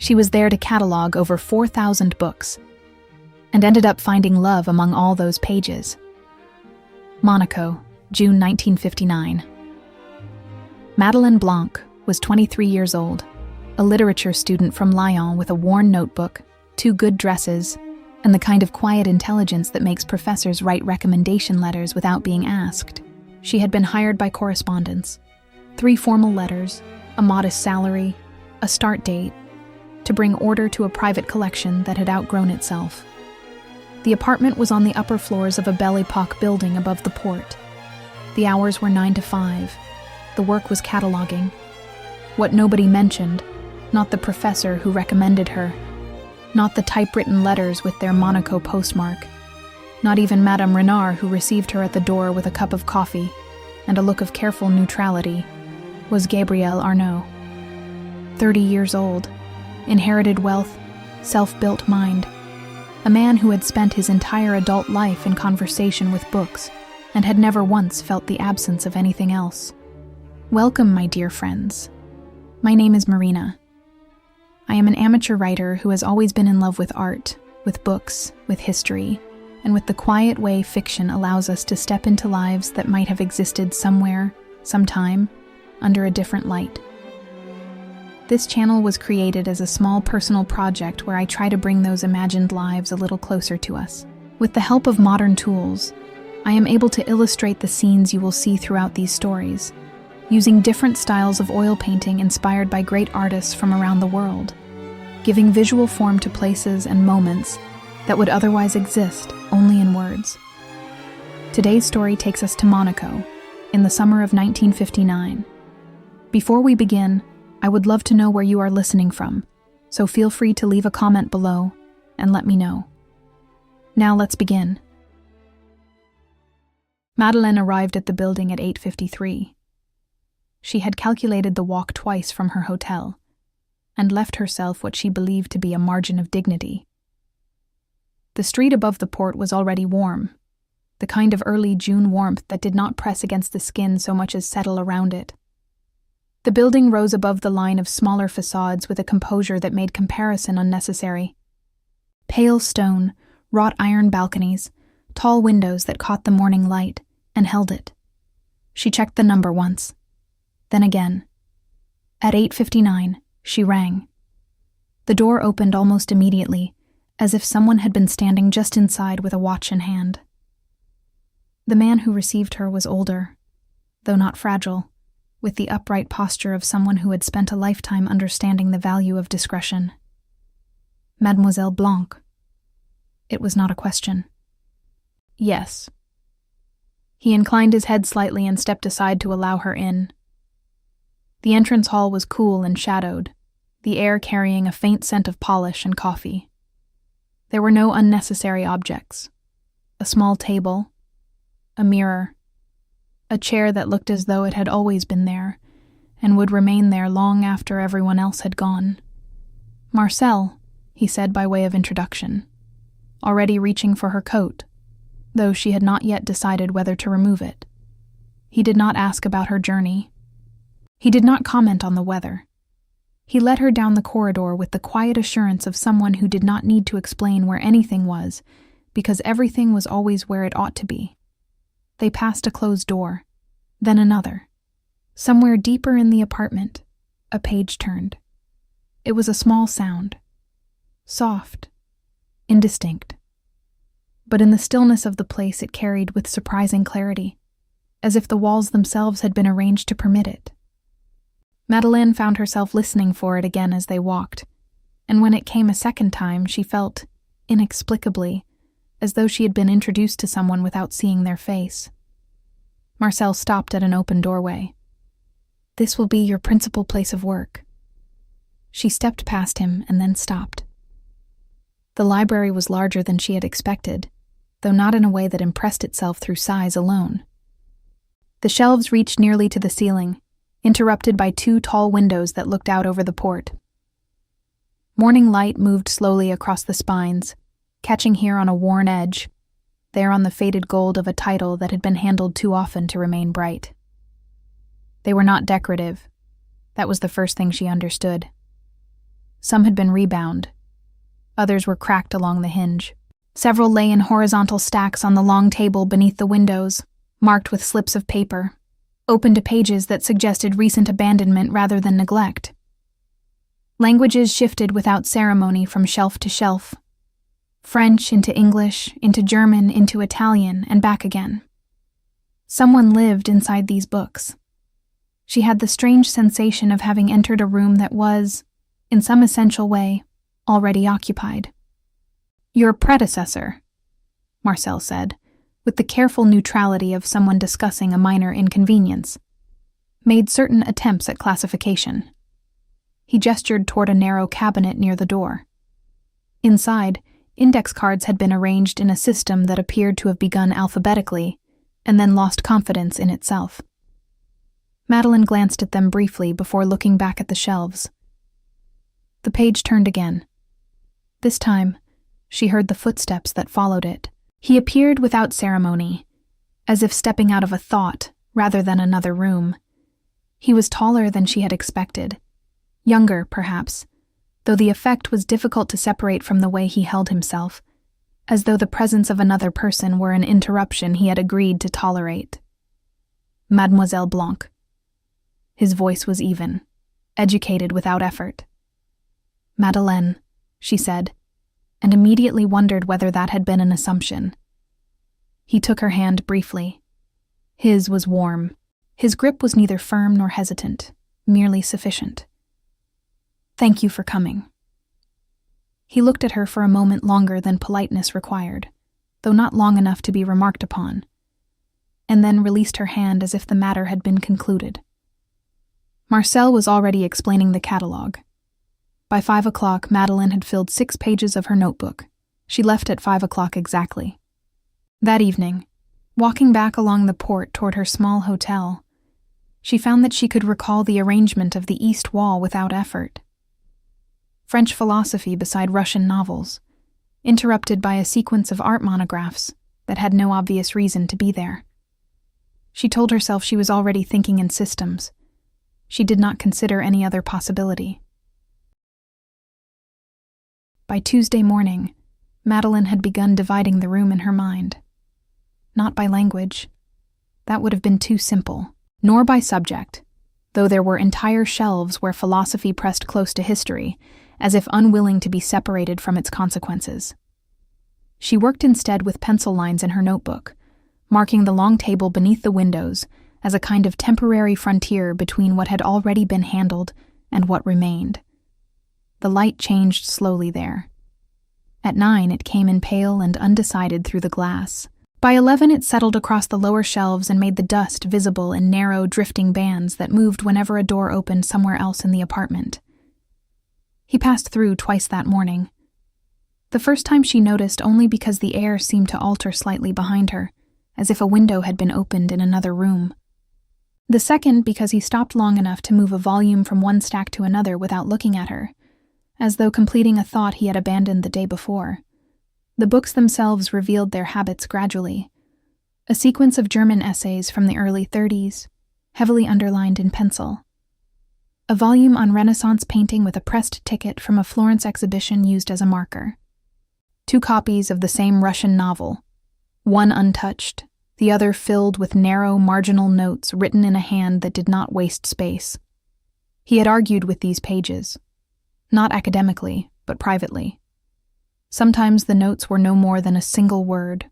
She was there to catalogue over 4,000 books and ended up finding love among all those pages. Monaco, June 1959. Madeleine Blanc was 23 years old, a literature student from Lyon with a worn notebook, 2 good dresses, and the kind of quiet intelligence that makes professors write recommendation letters without being asked. She had been hired by correspondence, 3 formal letters, a modest salary, a start date, to bring order to a private collection that had outgrown itself. The apartment was on the upper floors of a Belle Epoque building above the port. The hours were 9 to 5. The work was cataloguing. What nobody mentioned, not the professor who recommended her, not the typewritten letters with their Monaco postmark, not even Madame Renard, who received her at the door with a cup of coffee and a look of careful neutrality, was Gabriel Arnaud. 30 years old, inherited wealth, self-built mind, a man who had spent his entire adult life in conversation with books and had never once felt the absence of anything else. Welcome, my dear friends. My name is Marina. I am an amateur writer who has always been in love with art, with books, with history, and with the quiet way fiction allows us to step into lives that might have existed somewhere, sometime, under a different light. This channel was created as a small personal project where I try to bring those imagined lives a little closer to us. With the help of modern tools, I am able to illustrate the scenes you will see throughout these stories, using different styles of oil painting inspired by great artists from around the world, giving visual form to places and moments that would otherwise exist only in words. Today's story takes us to Monaco, in the summer of 1959. Before we begin, I would love to know where you are listening from, so feel free to leave a comment below and let me know. Now let's begin. Madeleine arrived at the building at 8:53. She had calculated the walk twice from her hotel and left herself what she believed to be a margin of dignity. The street above the port was already warm, the kind of early June warmth that did not press against the skin so much as settle around it. The building rose above the line of smaller facades with a composure that made comparison unnecessary. Pale stone, wrought iron balconies, tall windows that caught the morning light and held it. She checked the number once, then again. At 8:59, she rang. The door opened almost immediately, as if someone had been standing just inside with a watch in hand. The man who received her was older, though not fragile, with the upright posture of someone who had spent a lifetime understanding the value of discretion. Mademoiselle Blanc. It was not a question. Yes. He inclined his head slightly and stepped aside to allow her in. The entrance hall was cool and shadowed, the air carrying a faint scent of polish and coffee. There were no unnecessary objects. A small table, a mirror, a chair that looked as though it had always been there and would remain there long after everyone else had gone. Marcel, he said by way of introduction, already reaching for her coat, though she had not yet decided whether to remove it. He did not ask about her journey. He did not comment on the weather. He led her down the corridor with the quiet assurance of someone who did not need to explain where anything was, because everything was always where it ought to be. They passed a closed door, then another. Somewhere deeper in the apartment, a page turned. It was a small sound, soft, indistinct. But in the stillness of the place it carried with surprising clarity, as if the walls themselves had been arranged to permit it. Madeleine found herself listening for it again as they walked, and when it came a second time she felt, inexplicably, as though she had been introduced to someone without seeing their face. Marcel stopped at an open doorway. "This will be your principal place of work." She stepped past him and then stopped. The library was larger than she had expected, though not in a way that impressed itself through size alone. The shelves reached nearly to the ceiling, interrupted by 2 tall windows that looked out over the port. Morning light moved slowly across the spines, catching here on a worn edge, there on the faded gold of a title that had been handled too often to remain bright. They were not decorative. That was the first thing she understood. Some had been rebound. Others were cracked along the hinge. Several lay in horizontal stacks on the long table beneath the windows, marked with slips of paper, open to pages that suggested recent abandonment rather than neglect. Languages shifted without ceremony from shelf to shelf. French into English, into German, into Italian, and back again. Someone lived inside these books. She had the strange sensation of having entered a room that was, in some essential way, already occupied. "Your predecessor," Marcel said, with the careful neutrality of someone discussing a minor inconvenience, made certain attempts at classification. He gestured toward a narrow cabinet near the door. Inside, index cards had been arranged in a system that appeared to have begun alphabetically and then lost confidence in itself. Madeleine glanced at them briefly before looking back at the shelves. The page turned again. This time, she heard the footsteps that followed it. He appeared without ceremony, as if stepping out of a thought rather than another room. He was taller than she had expected, younger, perhaps, though the effect was difficult to separate from the way he held himself, as though the presence of another person were an interruption he had agreed to tolerate. Mademoiselle Blanc. His voice was even, educated without effort. "Madeleine," she said, and immediately wondered whether that had been an assumption. He took her hand briefly. His was warm. His grip was neither firm nor hesitant, merely sufficient. "Thank you for coming." He looked at her for a moment longer than politeness required, though not long enough to be remarked upon, and then released her hand as if the matter had been concluded. Marcel was already explaining the catalogue. By 5 o'clock, Madeleine had filled 6 pages of her notebook. She left at 5 o'clock exactly. That evening, walking back along the port toward her small hotel, she found that she could recall the arrangement of the east wall without effort. French philosophy beside Russian novels, interrupted by a sequence of art monographs that had no obvious reason to be there. She told herself she was already thinking in systems. She did not consider any other possibility. By Tuesday morning, Madeleine had begun dividing the room in her mind. Not by language. That would have been too simple. Nor by subject, though there were entire shelves where philosophy pressed close to history, as if unwilling to be separated from its consequences. She worked instead with pencil lines in her notebook, marking the long table beneath the windows as a kind of temporary frontier between what had already been handled and what remained. The light changed slowly there. At 9, it came in pale and undecided through the glass. By 11, it settled across the lower shelves and made the dust visible in narrow, drifting bands that moved whenever a door opened somewhere else in the apartment. He passed through twice that morning. The first time she noticed only because the air seemed to alter slightly behind her, as if a window had been opened in another room. The second because he stopped long enough to move a volume from one stack to another without looking at her, as though completing a thought he had abandoned the day before. The books themselves revealed their habits gradually. A sequence of German essays from the early 30s, heavily underlined in pencil. A volume on Renaissance painting with a pressed ticket from a Florence exhibition used as a marker. 2 copies of the same Russian novel, one untouched, the other filled with narrow, marginal notes written in a hand that did not waste space. He had argued with these pages, not academically, but privately. Sometimes the notes were no more than a single word,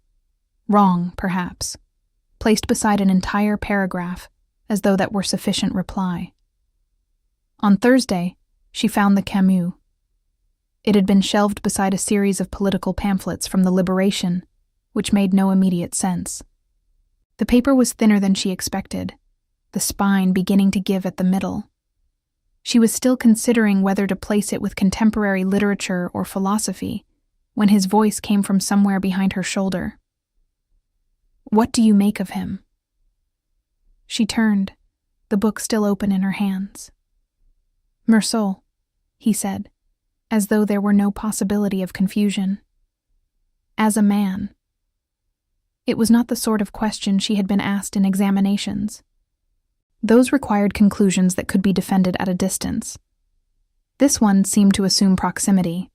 wrong, perhaps, placed beside an entire paragraph, as though that were sufficient reply. On Thursday, she found the Camus. It had been shelved beside a series of political pamphlets from the Liberation, which made no immediate sense. The paper was thinner than she expected, the spine beginning to give at the middle. She was still considering whether to place it with contemporary literature or philosophy, when his voice came from somewhere behind her shoulder. "What do you make of him?" She turned, the book still open in her hands. "Meursault," he said, as though there were no possibility of confusion. "As a man." It was not the sort of question she had been asked in examinations. Those required conclusions that could be defended at a distance. This one seemed to assume proximity.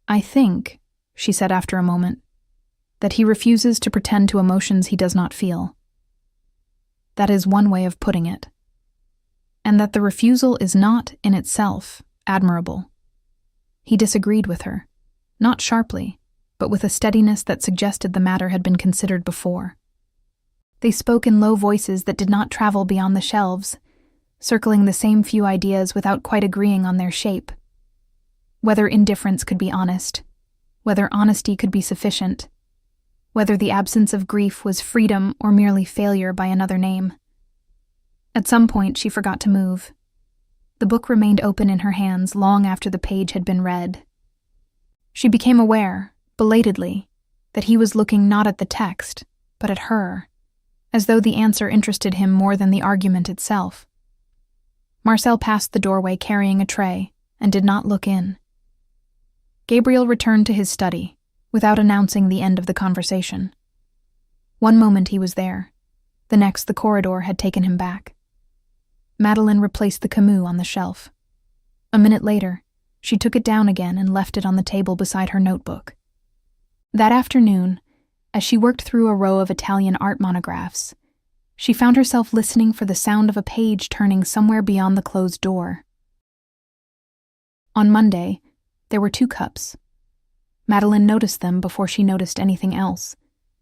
"I think," she said after a moment, "that he refuses to pretend to emotions he does not feel. That is one way of putting it. And that the refusal is not, in itself, admirable." He disagreed with her, not sharply, but with a steadiness that suggested the matter had been considered before. They spoke in low voices that did not travel beyond the shelves, circling the same few ideas without quite agreeing on their shape. Whether indifference could be honest, whether honesty could be sufficient, whether the absence of grief was freedom or merely failure by another name. At some point, she forgot to move. The book remained open in her hands long after the page had been read. She became aware, belatedly, that he was looking not at the text, but at her, as though the answer interested him more than the argument itself. Marcel passed the doorway carrying a tray and did not look in. Gabriel returned to his study, without announcing the end of the conversation. One moment he was there, the next the corridor had taken him back. Madeleine replaced the Camus on the shelf. A minute later, she took it down again and left it on the table beside her notebook. That afternoon, as she worked through a row of Italian art monographs, she found herself listening for the sound of a page turning somewhere beyond the closed door. On Monday, there were 2 cups. Madeleine noticed them before she noticed anything else,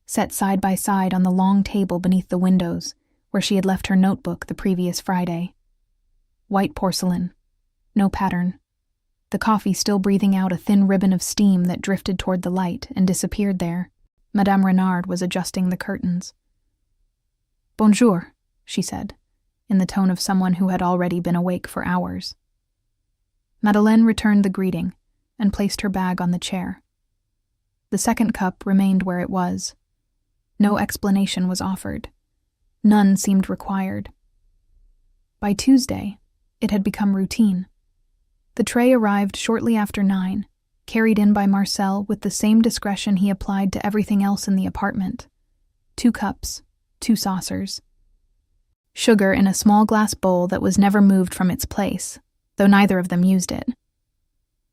set side by side on the long table beneath the windows, where she had left her notebook the previous Friday. White porcelain, no pattern, the coffee still breathing out a thin ribbon of steam that drifted toward the light and disappeared there. Madame Renard was adjusting the curtains. "Bonjour," she said, in the tone of someone who had already been awake for hours. Madeleine returned the greeting and placed her bag on the chair. The second cup remained where it was. No explanation was offered. None seemed required. By Tuesday, it had become routine. The tray arrived shortly after 9, carried in by Marcel with the same discretion he applied to everything else in the apartment. 2 cups, 2 saucers. Sugar in a small glass bowl that was never moved from its place, though neither of them used it.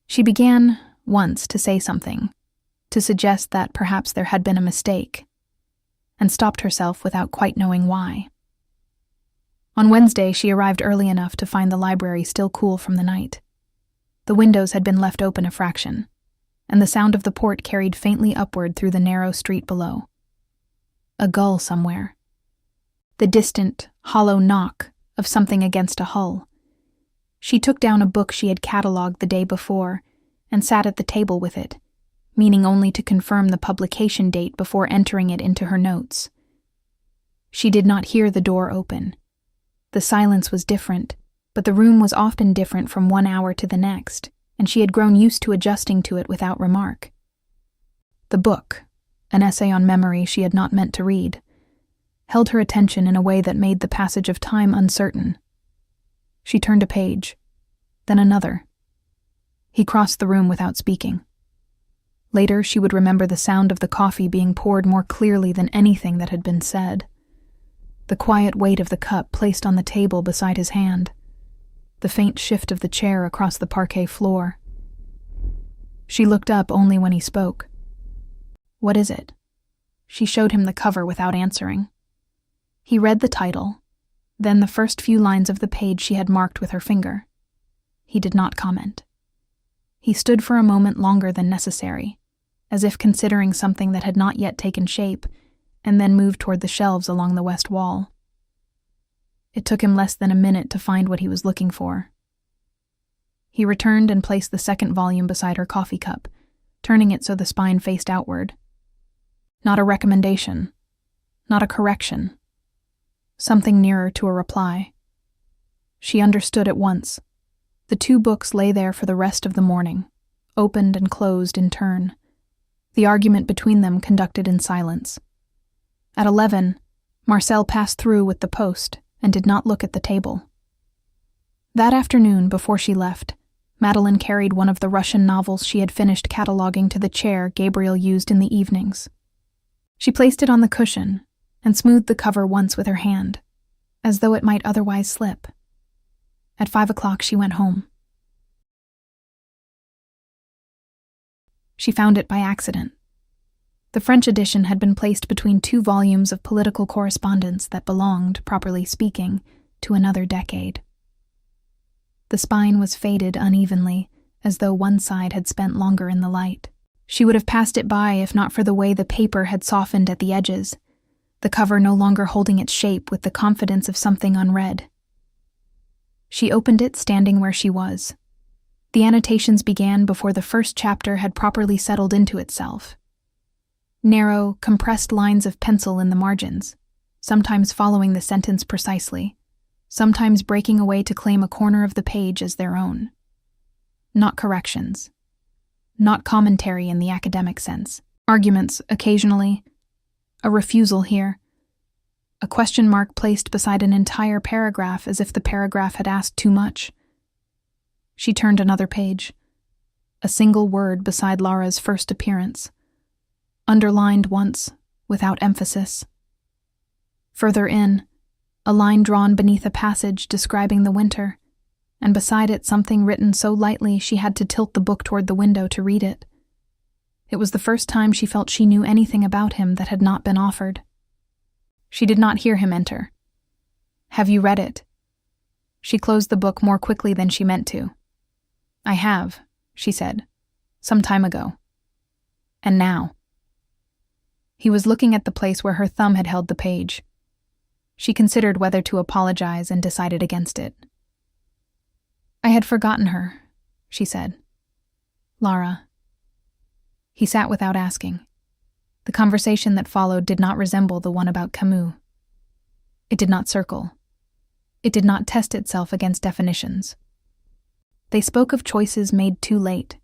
She began, once, to say something, to suggest that perhaps there had been a mistake, and stopped herself without quite knowing why. On Wednesday, she arrived early enough to find the library still cool from the night. The windows had been left open a fraction, and the sound of the port carried faintly upward through the narrow street below. A gull somewhere. The distant, hollow knock of something against a hull. She took down a book she had catalogued the day before and sat at the table with it, meaning only to confirm the publication date before entering it into her notes. She did not hear the door open. The silence was different, but the room was often different from one hour to the next, and she had grown used to adjusting to it without remark. The book, an essay on memory she had not meant to read, held her attention in a way that made the passage of time uncertain. She turned a page, then another. He crossed the room without speaking. Later, she would remember the sound of the coffee being poured more clearly than anything that had been said. The quiet weight of the cup placed on the table beside his hand. The faint shift of the chair across the parquet floor. She looked up only when he spoke. "What is it?" She showed him the cover without answering. He read the title, then the first few lines of the page she had marked with her finger. He did not comment. He stood for a moment longer than necessary, as if considering something that had not yet taken shape, and then moved toward the shelves along the west wall. It took him less than a minute to find what he was looking for. He returned and placed the second volume beside her coffee cup, turning it so the spine faced outward. Not a recommendation, not a correction. Something nearer to a reply. She understood at once. The 2 books lay there for the rest of the morning, opened and closed in turn. The argument between them conducted in silence. At 11, Marcel passed through with the post and did not look at the table. That afternoon, before she left, Madeleine carried one of the Russian novels she had finished cataloguing to the chair Gabriel used in the evenings. She placed it on the cushion and smoothed the cover once with her hand, as though it might otherwise slip. At 5 o'clock she went home. She found it by accident. The French edition had been placed between 2 volumes of political correspondence that belonged, properly speaking, to another decade. The spine was faded unevenly, as though one side had spent longer in the light. She would have passed it by if not for the way the paper had softened at the edges, the cover no longer holding its shape with the confidence of something unread. She opened it standing where she was. The annotations began before the first chapter had properly settled into itself. Narrow, compressed lines of pencil in the margins, sometimes following the sentence precisely, sometimes breaking away to claim a corner of the page as their own. Not corrections. Not commentary in the academic sense. Arguments, occasionally. A refusal here. A question mark placed beside an entire paragraph as if the paragraph had asked too much. She turned another page. A single word beside Laura's first appearance. Underlined once, without emphasis. Further in, a line drawn beneath a passage describing the winter, and beside it something written so lightly she had to tilt the book toward the window to read it. It was the first time she felt she knew anything about him that had not been offered. She did not hear him enter. "Have you read it?" She closed the book more quickly than she meant to. "I have," she said, "some time ago. And now." He was looking at the place where her thumb had held the page. She considered whether to apologize and decided against it. "I had forgotten her," she said. "Lara." He sat without asking. The conversation that followed did not resemble the one about Camus. It did not circle. It did not test itself against definitions. They spoke of choices made too late,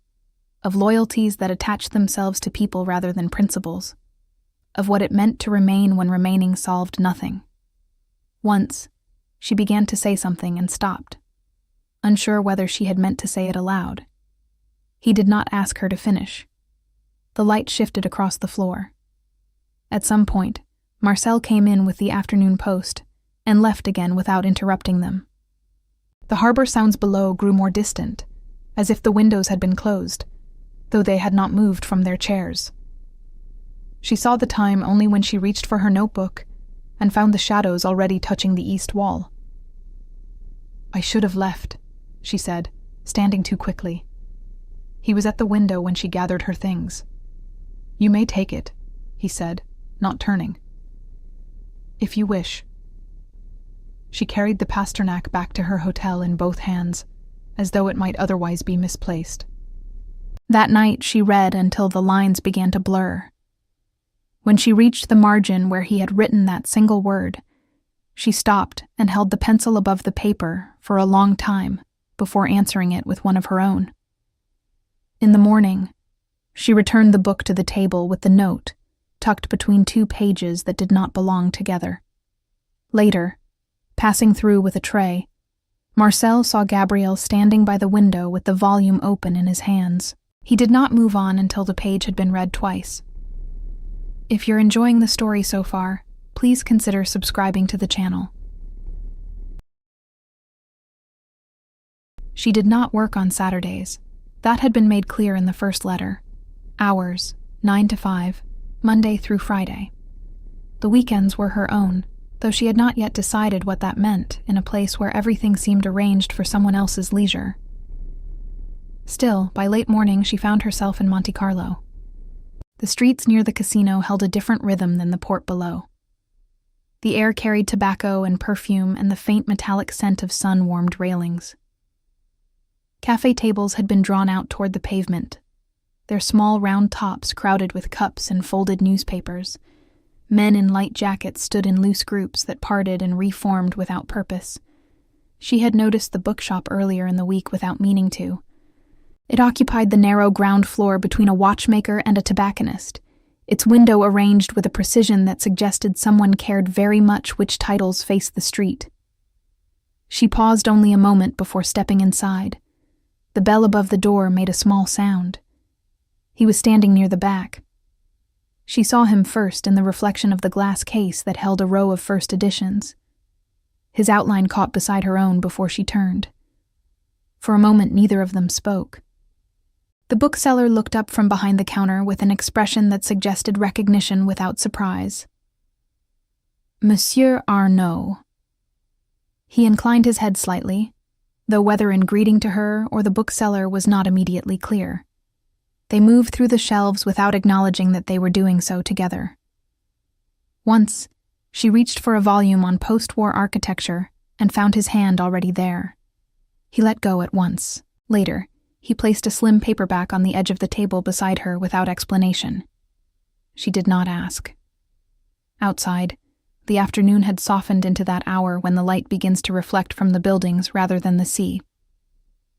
of loyalties that attached themselves to people rather than principles, of what it meant to remain when remaining solved nothing. Once, she began to say something and stopped, unsure whether she had meant to say it aloud. He did not ask her to finish. The light shifted across the floor. At some point, Marcel came in with the afternoon post and left again without interrupting them. The harbor sounds below grew more distant, as if the windows had been closed, though they had not moved from their chairs. She saw the time only when she reached for her notebook and found the shadows already touching the east wall. "I should have left," she said, standing too quickly. He was at the window when she gathered her things. "You may take it," he said, not turning. "If you wish." She carried the Pasternak back to her hotel in both hands, as though it might otherwise be misplaced. That night she read until the lines began to blur. When she reached the margin where he had written that single word, she stopped and held the pencil above the paper for a long time before answering it with one of her own. In the morning, she returned the book to the table with the note tucked between 2 pages that did not belong together. Later, passing through with a tray, Marcel saw Gabriel standing by the window with the volume open in his hands. He did not move on until the page had been read twice. If you're enjoying the story so far, please consider subscribing to the channel. She did not work on Saturdays. That had been made clear in the first letter. Hours, 9 to 5, Monday through Friday. The weekends were her own, though she had not yet decided what that meant in a place where everything seemed arranged for someone else's leisure. Still, by late morning she found herself in Monte Carlo. The streets near the casino held a different rhythm than the port below. The air carried tobacco and perfume and the faint metallic scent of sun-warmed railings. Cafe tables had been drawn out toward the pavement, their small round tops crowded with cups and folded newspapers. Men in light jackets stood in loose groups that parted and reformed without purpose. She had noticed the bookshop earlier in the week without meaning to. It occupied the narrow ground floor between a watchmaker and a tobacconist, its window arranged with a precision that suggested someone cared very much which titles faced the street. She paused only a moment before stepping inside. The bell above the door made a small sound. He was standing near the back. She saw him first in the reflection of the glass case that held a row of first editions. His outline caught beside her own before she turned. For a moment neither of them spoke. The bookseller looked up from behind the counter with an expression that suggested recognition without surprise. Monsieur Arnaud. He inclined his head slightly, though whether in greeting to her or the bookseller was not immediately clear. They moved through the shelves without acknowledging that they were doing so together. Once, she reached for a volume on post-war architecture and found his hand already there. He let go at once. Later, he placed a slim paperback on the edge of the table beside her without explanation. She did not ask. Outside, the afternoon had softened into that hour when the light begins to reflect from the buildings rather than the sea.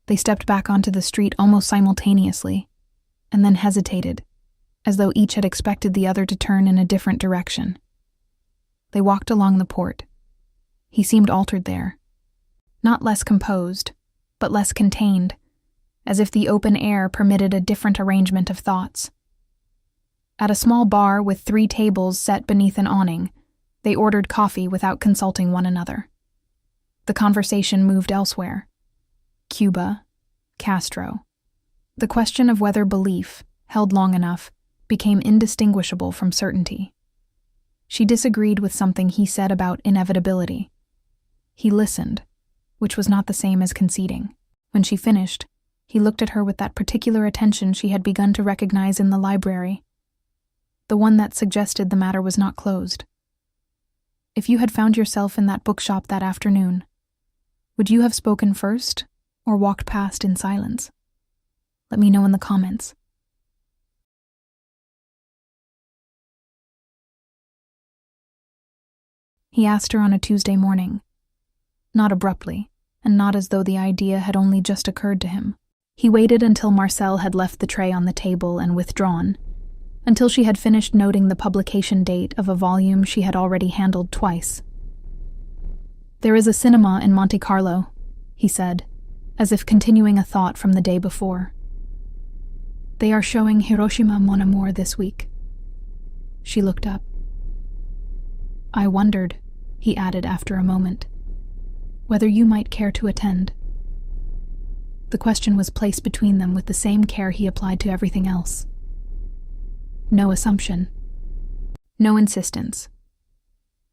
They stepped back onto the street almost simultaneously, and then hesitated, as though each had expected the other to turn in a different direction. They walked along the port. He seemed altered there. Not less composed, but less contained, as if the open air permitted a different arrangement of thoughts. At a small bar with 3 tables set beneath an awning, they ordered coffee without consulting one another. The conversation moved elsewhere. Cuba, Castro. The question of whether belief, held long enough, became indistinguishable from certainty. She disagreed with something he said about inevitability. He listened, which was not the same as conceding. When she finished, he looked at her with that particular attention she had begun to recognize in the library, the one that suggested the matter was not closed. If you had found yourself in that bookshop that afternoon, would you have spoken first or walked past in silence? Let me know in the comments. He asked her on a Tuesday morning, not abruptly, and not as though the idea had only just occurred to him. He waited until Marcel had left the tray on the table and withdrawn, until she had finished noting the publication date of a volume she had already handled twice. There is a cinema in Monte Carlo, he said, as if continuing a thought from the day before. They are showing Hiroshima Mon Amour this week. She looked up. I wondered, he added after a moment, whether you might care to attend. The question was placed between them with the same care he applied to everything else. No assumption. No insistence.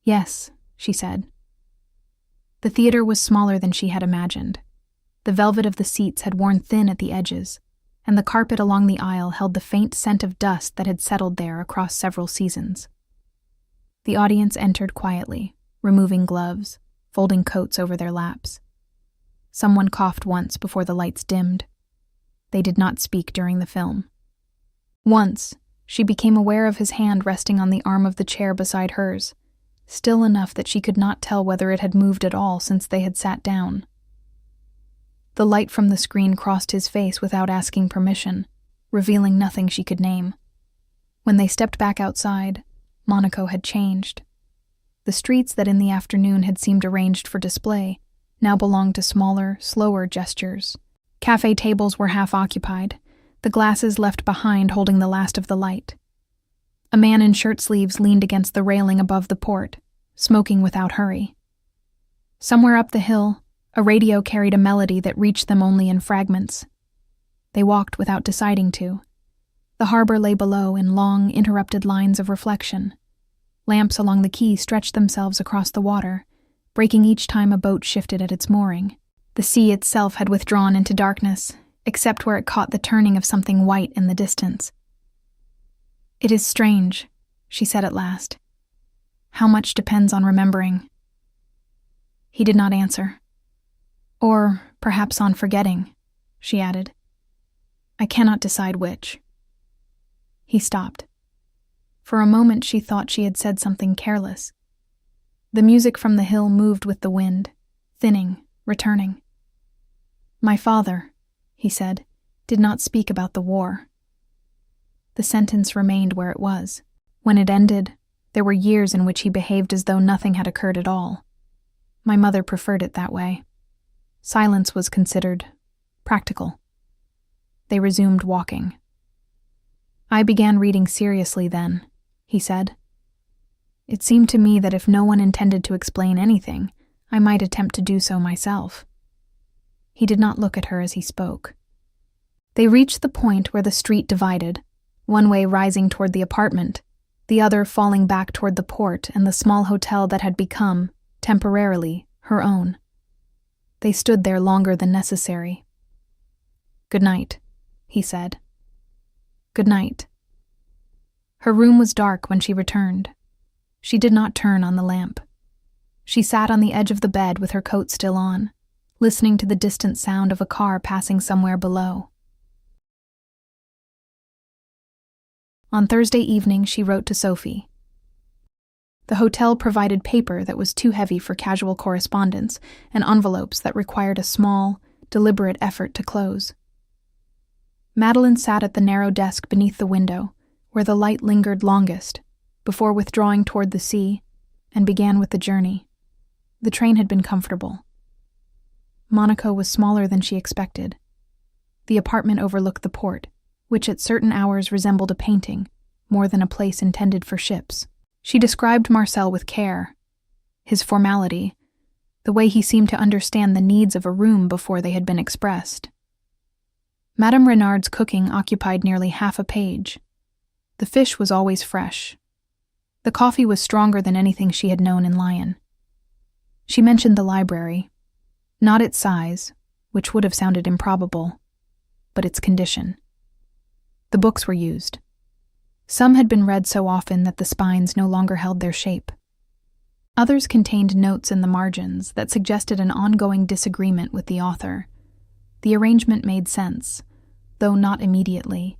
Yes, she said. The theater was smaller than she had imagined. The velvet of the seats had worn thin at the edges, and the carpet along the aisle held the faint scent of dust that had settled there across several seasons. The audience entered quietly, removing gloves, folding coats over their laps. Someone coughed once before the lights dimmed. They did not speak during the film. Once, she became aware of his hand resting on the arm of the chair beside hers, still enough that she could not tell whether it had moved at all since they had sat down. The light from the screen crossed his face without asking permission, revealing nothing she could name. When they stepped back outside, Monaco had changed. The streets that in the afternoon had seemed arranged for display now belonged to smaller, slower gestures. Cafe tables were half occupied, the glasses left behind holding the last of the light. A man in shirt sleeves leaned against the railing above the port, smoking without hurry. Somewhere up the hill, a radio carried a melody that reached them only in fragments. They walked without deciding to. The harbor lay below in long, interrupted lines of reflection. Lamps along the quay stretched themselves across the water, breaking each time a boat shifted at its mooring. The sea itself had withdrawn into darkness, except where it caught the turning of something white in the distance. It is strange, she said at last. How much depends on remembering. He did not answer. Or perhaps on forgetting, she added. I cannot decide which. He stopped. For a moment she thought she had said something careless. The music from the hill moved with the wind, thinning, returning. My father, he said, did not speak about the war. The sentence remained where it was. When it ended, there were years in which he behaved as though nothing had occurred at all. My mother preferred it that way. Silence was considered practical. They resumed walking. I began reading seriously then, he said. It seemed to me that if no one intended to explain anything, I might attempt to do so myself. He did not look at her as he spoke. They reached the point where the street divided, one way rising toward the apartment, the other falling back toward the port and the small hotel that had become, temporarily, her own. They stood there longer than necessary. "Good night," he said. "Good night." Her room was dark when she returned. She did not turn on the lamp. She sat on the edge of the bed with her coat still on, listening to the distant sound of a car passing somewhere below. On Thursday evening, she wrote to Sophie. The hotel provided paper that was too heavy for casual correspondence and envelopes that required a small, deliberate effort to close. Madeleine sat at the narrow desk beneath the window, where the light lingered longest, before withdrawing toward the sea, and began with the journey. The train had been comfortable. Monaco was smaller than she expected. The apartment overlooked the port, which at certain hours resembled a painting, more than a place intended for ships. She described Marcel with care. His formality, the way he seemed to understand the needs of a room before they had been expressed. Madame Renard's cooking occupied nearly half a page. The fish was always fresh. The coffee was stronger than anything she had known in Lyon. She mentioned the library, not its size, which would have sounded improbable, but its condition. The books were used. Some had been read so often that the spines no longer held their shape. Others contained notes in the margins that suggested an ongoing disagreement with the author. The arrangement made sense, though not immediately.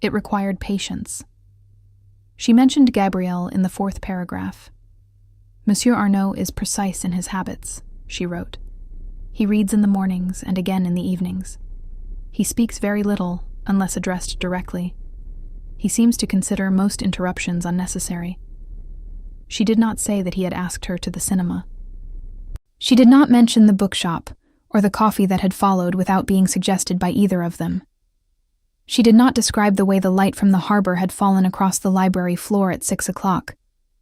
It required patience. She mentioned Gabriel in the 4th paragraph. "Monsieur Arnaud is precise in his habits," she wrote. "He reads in the mornings and again in the evenings. He speaks very little, unless addressed directly. He seems to consider most interruptions unnecessary." She did not say that he had asked her to the cinema. She did not mention the bookshop or the coffee that had followed without being suggested by either of them. She did not describe the way the light from the harbor had fallen across the library floor at 6 o'clock,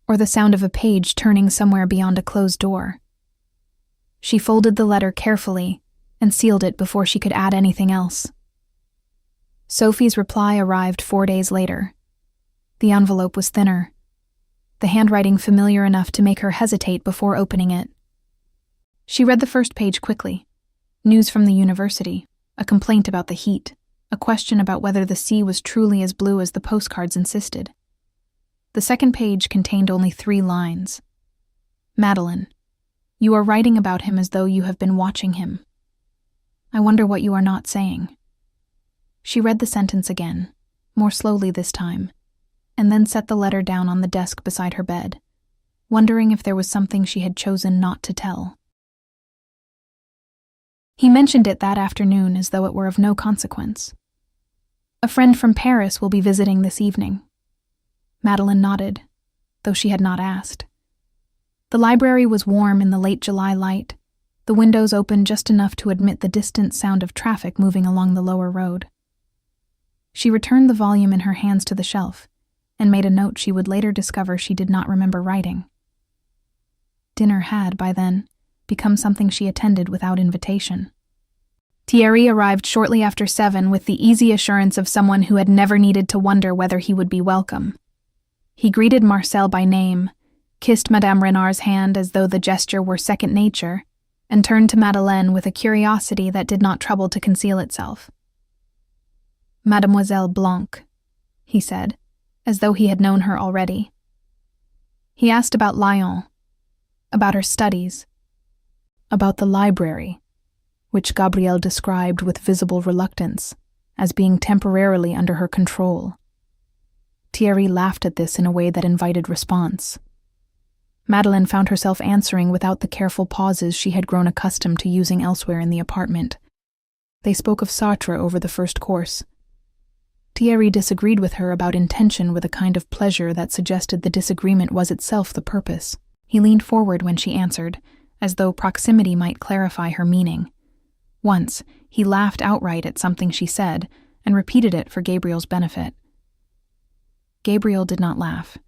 or the sound of a page turning somewhere beyond a closed door. She folded the letter carefully and sealed it before she could add anything else. Sophie's reply arrived 4 days later. The envelope was thinner, the handwriting familiar enough to make her hesitate before opening it. She read the first page quickly. News from the university, a complaint about the heat, a question about whether the sea was truly as blue as the postcards insisted. The second page contained only 3 lines. "Madeleine, you are writing about him as though you have been watching him. I wonder what you are not saying." She read the sentence again, more slowly this time, and then set the letter down on the desk beside her bed, wondering if there was something she had chosen not to tell. He mentioned it that afternoon as though it were of no consequence. "A friend from Paris will be visiting this evening." Madeleine nodded, though she had not asked. The library was warm in the late July light, the windows open just enough to admit the distant sound of traffic moving along the lower road. She returned the volume in her hands to the shelf, and made a note she would later discover she did not remember writing. Dinner had, by then, become something she attended without invitation. Thierry arrived shortly after 7 with the easy assurance of someone who had never needed to wonder whether he would be welcome. He greeted Marcel by name, kissed Madame Renard's hand as though the gesture were second nature, and turned to Madeleine with a curiosity that did not trouble to conceal itself. "Mademoiselle Blanc," he said, as though he had known her already. He asked about Lyon, about her studies, about the library, which Gabriel described with visible reluctance as being temporarily under her control. Thierry laughed at this in a way that invited response. Madeleine found herself answering without the careful pauses she had grown accustomed to using elsewhere in the apartment. They spoke of Sartre over the first course. Thierry disagreed with her about intention with a kind of pleasure that suggested the disagreement was itself the purpose. He leaned forward when she answered, as though proximity might clarify her meaning. Once, he laughed outright at something she said and repeated it for Gabriel's benefit. Gabriel did not laugh.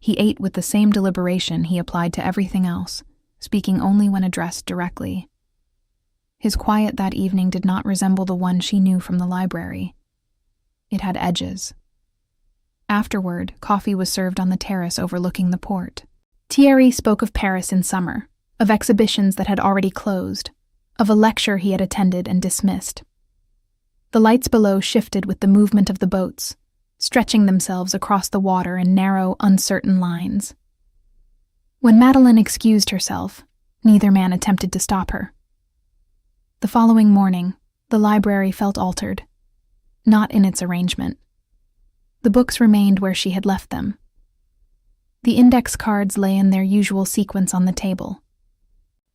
He ate with the same deliberation he applied to everything else, speaking only when addressed directly. His quiet that evening did not resemble the one she knew from the library. It had edges. Afterward, coffee was served on the terrace overlooking the port. Thierry spoke of Paris in summer, of exhibitions that had already closed, of a lecture he had attended and dismissed. The lights below shifted with the movement of the boats, stretching themselves across the water in narrow, uncertain lines. When Madeleine excused herself, neither man attempted to stop her. The following morning, the library felt altered, not in its arrangement. The books remained where she had left them. The index cards lay in their usual sequence on the table.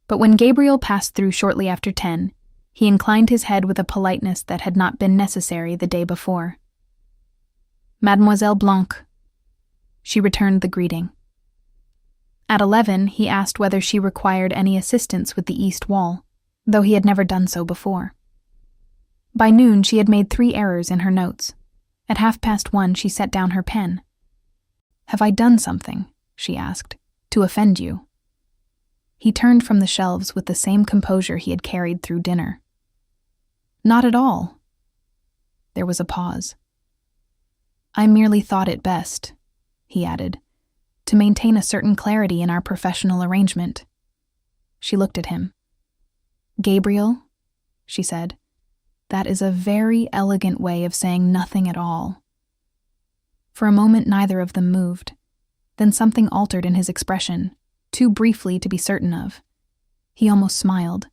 But when Gabriel passed through shortly after 10, he inclined his head with a politeness that had not been necessary the day before. "Mademoiselle Blanc." She returned the greeting. At 11, he asked whether she required any assistance with the east wall, though he had never done so before. By noon, she had made 3 errors in her notes. At 1:30, she set down her pen. "Have I done something," she asked, "to offend you?" He turned from the shelves with the same composure he had carried through dinner. "Not at all." There was a pause. "I merely thought it best," he added, "to maintain a certain clarity in our professional arrangement." She looked at him. "Gabriel," she said, "that is a very elegant way of saying nothing at all." For a moment neither of them moved. Then something altered in his expression, too briefly to be certain of. He almost smiled.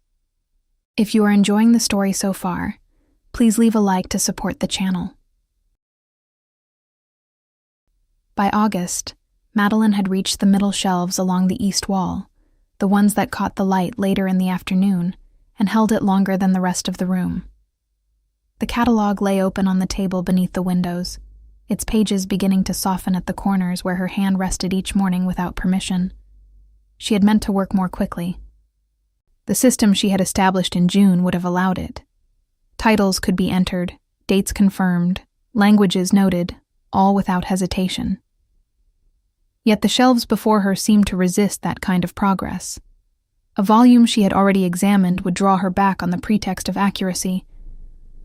"If you are enjoying the story so far, please leave a like to support the channel." By August, Madeleine had reached the middle shelves along the east wall, the ones that caught the light later in the afternoon and held it longer than the rest of the room. The catalogue lay open on the table beneath the windows, its pages beginning to soften at the corners where her hand rested each morning without permission. She had meant to work more quickly. The system she had established in June would have allowed it. Titles could be entered, dates confirmed, languages noted, all without hesitation. Yet the shelves before her seemed to resist that kind of progress. A volume she had already examined would draw her back on the pretext of accuracy.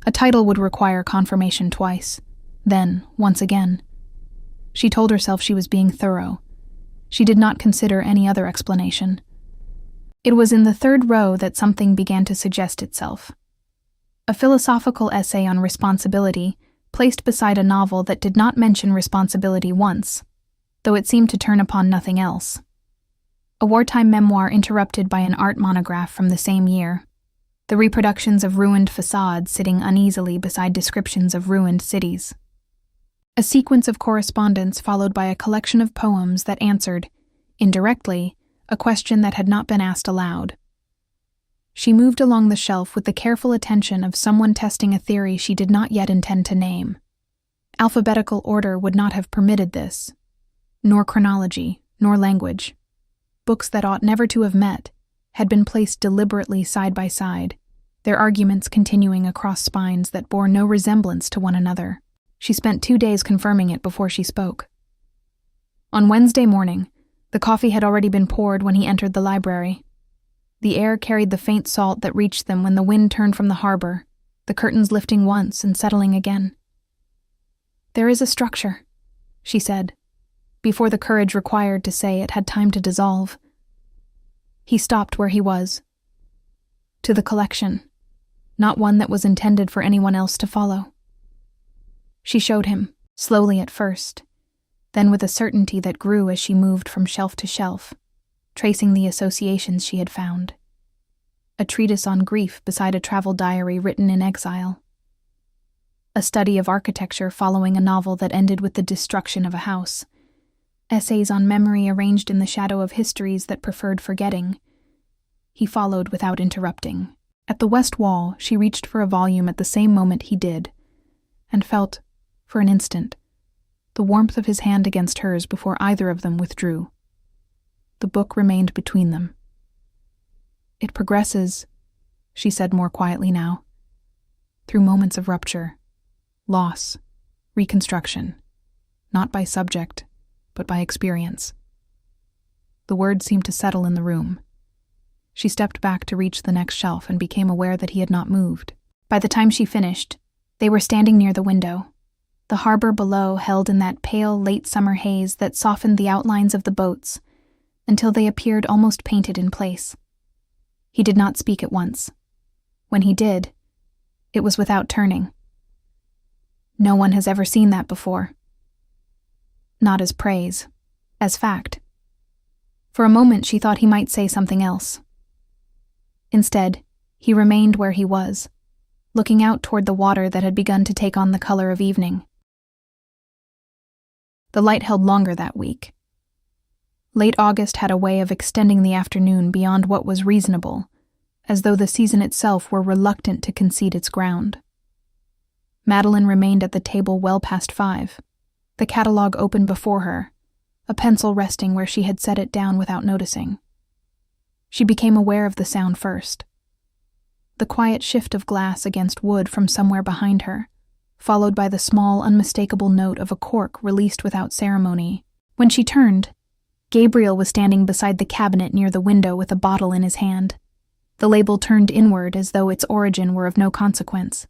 A title would require confirmation twice, then once again. She told herself she was being thorough. She did not consider any other explanation. It was in the 3rd row that something began to suggest itself. A philosophical essay on responsibility placed beside a novel that did not mention responsibility once, though it seemed to turn upon nothing else. A wartime memoir interrupted by an art monograph from the same year. The reproductions of ruined facades sitting uneasily beside descriptions of ruined cities. A sequence of correspondence followed by a collection of poems that answered, indirectly, a question that had not been asked aloud. She moved along the shelf with the careful attention of someone testing a theory she did not yet intend to name. Alphabetical order would not have permitted this, nor chronology, nor language. Books that ought never to have met had been placed deliberately side by side, their arguments continuing across spines that bore no resemblance to one another. She spent 2 days confirming it before she spoke. On Wednesday morning, the coffee had already been poured when he entered the library. The air carried the faint salt that reached them when the wind turned from the harbor, the curtains lifting once and settling again. "There is a structure," she said, before the courage required to say it had time to dissolve. He stopped where he was. "To the collection, not one that was intended for anyone else to follow." She showed him, slowly at first, then with a certainty that grew as she moved from shelf to shelf, tracing the associations she had found. A treatise on grief beside a travel diary written in exile. A study of architecture following a novel that ended with the destruction of a house. Essays on memory arranged in the shadow of histories that preferred forgetting. He followed without interrupting. At the west wall, she reached for a volume at the same moment he did, and felt, for an instant, the warmth of his hand against hers before either of them withdrew. The book remained between them. "It progresses," she said more quietly now, "through moments of rupture, loss, reconstruction, not by subject, but by experience." The words seemed to settle in the room. She stepped back to reach the next shelf and became aware that he had not moved. By the time she finished, they were standing near the window, the harbor below held in that pale late summer haze that softened the outlines of the boats until they appeared almost painted in place. He did not speak at once. When he did, it was without turning. No one has ever seen that before. Not as praise, as fact. For a moment she thought he might say something else. Instead, he remained where he was, looking out toward the water that had begun to take on the color of evening. The light held longer that week. Late August had a way of extending the afternoon beyond what was reasonable, as though the season itself were reluctant to concede its ground. Madeleine remained at the table well past 5, the catalogue open before her, a pencil resting where she had set it down without noticing. She became aware of the sound first. The quiet shift of glass against wood from somewhere behind her, followed by the small, unmistakable note of a cork released without ceremony. When she turned, Gabriel was standing beside the cabinet near the window with a bottle in his hand, the label turned inward as though its origin were of no consequence.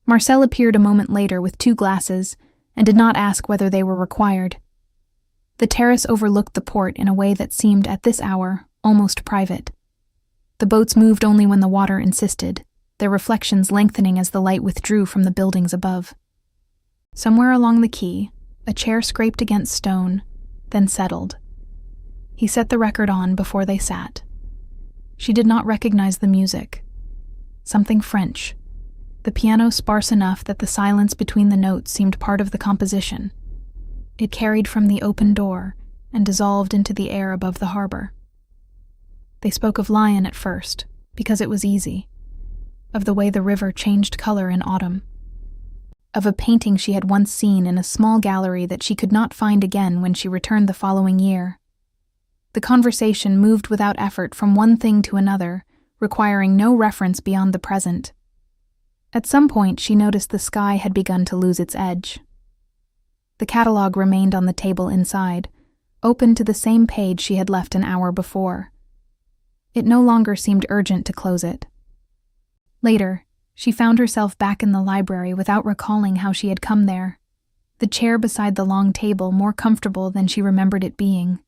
Marcel appeared a moment later with 2 glasses and did not ask whether they were required. The terrace overlooked the port in a way that seemed, at this hour, almost private. The boats moved only when the water insisted, their reflections lengthening as the light withdrew from the buildings above. Somewhere along the quay, a chair scraped against stone, then settled. He set the record on before they sat. She did not recognize the music. Something French. The piano sparse enough that the silence between the notes seemed part of the composition. It carried from the open door and dissolved into the air above the harbor. They spoke of Lyon at first, because it was easy, of the way the river changed color in autumn, of a painting she had once seen in a small gallery that she could not find again when she returned the following year. The conversation moved without effort from one thing to another, requiring no reference beyond the present. At some point, she noticed the sky had begun to lose its edge. The catalogue remained on the table inside, open to the same page she had left an hour before. It no longer seemed urgent to close it. Later, she found herself back in the library without recalling how she had come there, the chair beside the long table more comfortable than she remembered it being.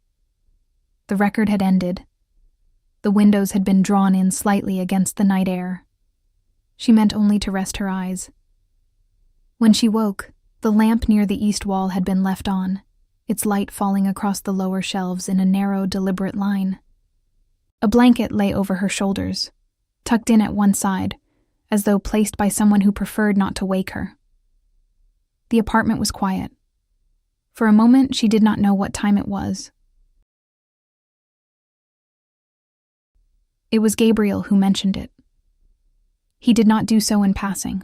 The record had ended. The windows had been drawn in slightly against the night air. She meant only to rest her eyes. When she woke, the lamp near the east wall had been left on, its light falling across the lower shelves in a narrow, deliberate line. A blanket lay over her shoulders, tucked in at one side, as though placed by someone who preferred not to wake her. The apartment was quiet. For a moment, she did not know what time it was. It was Gabriel who mentioned it. He did not do so in passing,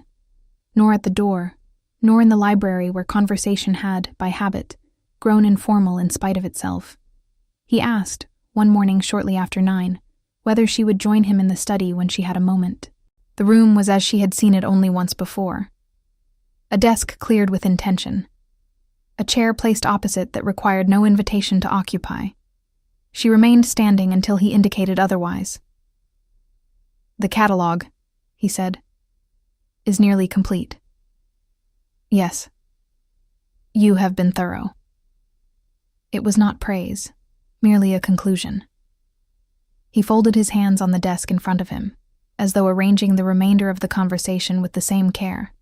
nor at the door, nor in the library where conversation had, by habit, grown informal in spite of itself. He asked, one morning shortly after 9, whether she would join him in the study when she had a moment. The room was as she had seen it only once before. A desk cleared with intention. A chair placed opposite that required no invitation to occupy. She remained standing until he indicated otherwise. "The catalogue," he said, "is nearly complete." "Yes." "You have been thorough." It was not praise, merely a conclusion. He folded his hands on the desk in front of him, as though arranging the remainder of the conversation with the same care.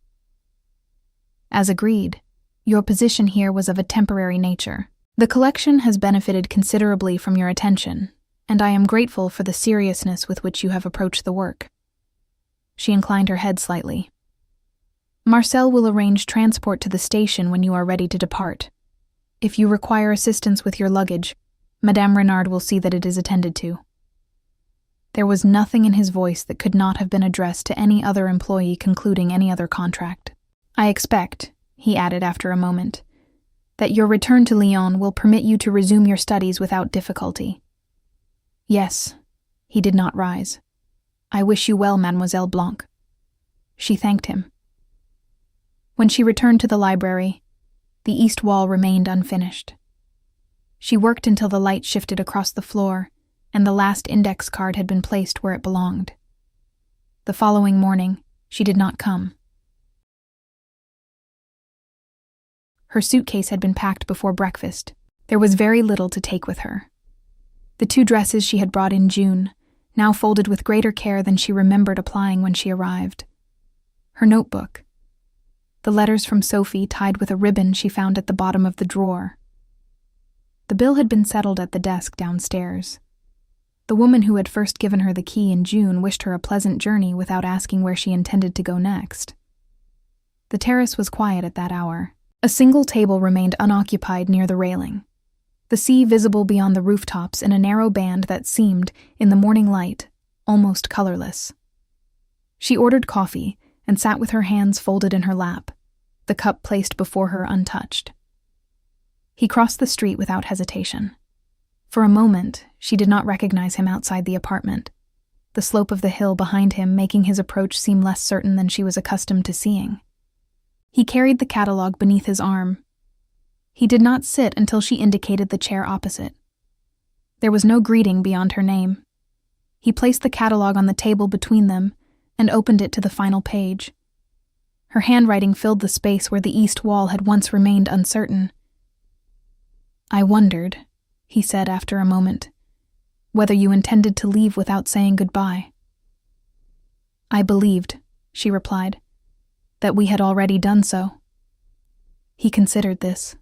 "As agreed, your position here was of a temporary nature. The collection has benefited considerably from your attention, and I am grateful for the seriousness with which you have approached the work." She inclined her head slightly. "Marcel will arrange transport to the station when you are ready to depart. If you require assistance with your luggage, Madame Renard will see that it is attended to." There was nothing in his voice that could not have been addressed to any other employee concluding any other contract. "I expect," he added after a moment, "that your return to Lyon will permit you to resume your studies without difficulty." "Yes." He did not rise. "I wish you well, Mademoiselle Blanc." She thanked him. When she returned to the library, the east wall remained unfinished. She worked until the light shifted across the floor, and the last index card had been placed where it belonged. The following morning, she did not come. Her suitcase had been packed before breakfast. There was very little to take with her. The 2 dresses she had brought in June, now folded with greater care than she remembered applying when she arrived. Her notebook. The letters from Sophie tied with a ribbon she found at the bottom of the drawer. The bill had been settled at the desk downstairs. The woman who had first given her the key in June wished her a pleasant journey without asking where she intended to go next. The terrace was quiet at that hour. A single table remained unoccupied near the railing. The sea visible beyond the rooftops in a narrow band that seemed, in the morning light, almost colorless. She ordered coffee and sat with her hands folded in her lap, the cup placed before her untouched. He crossed the street without hesitation. For a moment, she did not recognize him outside the apartment, the slope of the hill behind him making his approach seem less certain than she was accustomed to seeing. He carried the catalogue beneath his arm. He did not sit until she indicated the chair opposite. There was no greeting beyond her name. He placed the catalogue on the table between them and opened it to the final page. Her handwriting filled the space where the east wall had once remained uncertain. "I wondered," he said after a moment, "whether you intended to leave without saying goodbye." "I believed," she replied, "that we had already done so." He considered this.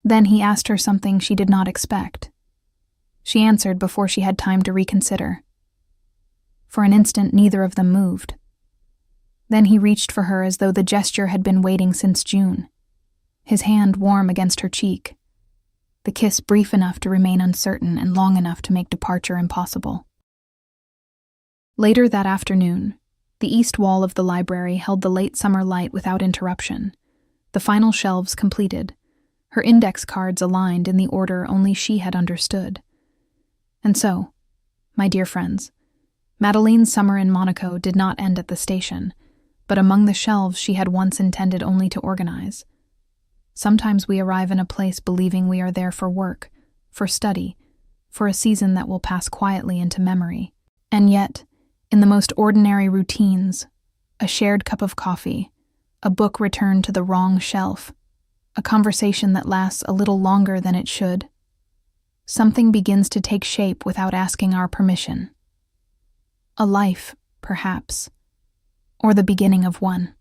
Then he asked her something she did not expect. She answered before she had time to reconsider. For an instant, neither of them moved. Then he reached for her as though the gesture had been waiting since June, his hand warm against her cheek, the kiss brief enough to remain uncertain and long enough to make departure impossible. Later that afternoon, the east wall of the library held the late summer light without interruption, the final shelves completed, her index cards aligned in the order only she had understood. And so, my dear friends, Madeleine's summer in Monaco did not end at the station, but among the shelves she had once intended only to organize. Sometimes we arrive in a place believing we are there for work, for study, for a season that will pass quietly into memory. And yet, in the most ordinary routines, a shared cup of coffee, a book returned to the wrong shelf, a conversation that lasts a little longer than it should, something begins to take shape without asking our permission. A life, perhaps, or the beginning of one.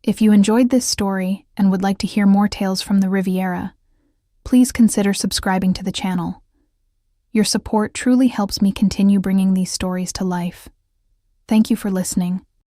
If you enjoyed this story and would like to hear more tales from the Riviera, please consider subscribing to the channel. Your support truly helps me continue bringing these stories to life. Thank you for listening.